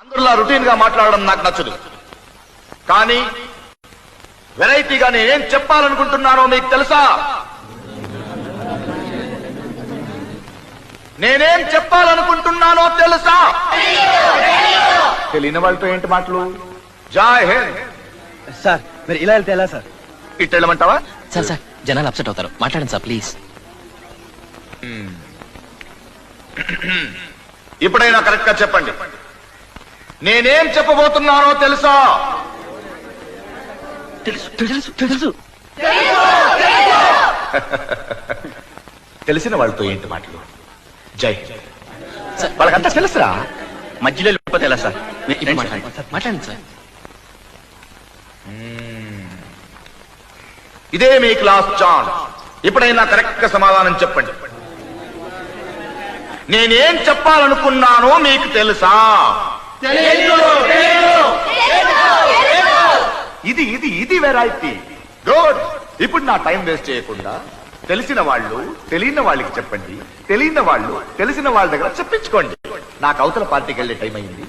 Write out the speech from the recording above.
అందరిలా రొటీన్ గా మాట్లాడడం నాకు నచ్చదు. కానీ వెరైటీగా నేనేం చెప్పాలనుకుంటున్నానో మీకు తెలుసా? నేనేం చెప్పాలనుకుంటున్నానో తెలుసా? తెలియని వాళ్ళతో ఏంటి మాటలు? జై హింద్. సార్ మీరు ఇలా వెళ్తే ఎలా సార్? ఇటు వెళ్ళమంటావా? సార్ సార్ జనాలు అప్సెట్ అవుతారు, మాట్లాడండి సార్ ప్లీజ్. ఇప్పుడైనా కరెక్ట్ గా చెప్పండి, నేనేం చెప్పబోతున్నానో తెలుసా? తెలుసు తెలుసు తెలుసు. తెలిసిన వాళ్ళతో ఏంటి మాటలు? జై హింద్. సార్ వాళ్ళకంతా తెలుసురా. మధ్యలో వెళ్ళిపోతే ఎలా సార్? ఇప్పుడు మాట్లాడండి సార్, మాట్లాడండి సార్. ఇదే మీ క్లాస్ ఛాన్స్. ఇప్పుడైనా కరెక్ట్ గా సమాధానం చెప్పండి. నేనేం చెప్పాలనుకున్నానో మీకు తెలుసా? ఇది ఇది ఇది వెరైటీ. గుడ్. ఇప్పుడు నా టైం వేస్ట్ చేయకుండా తెలిసిన వాళ్ళు తెలియని వాళ్ళకి చెప్పండి, తెలియని వాళ్ళు తెలిసిన వాళ్ళ దగ్గర చెప్పించుకోండి. నాకు అవతల పార్టీకి వెళ్ళే టైం అయింది.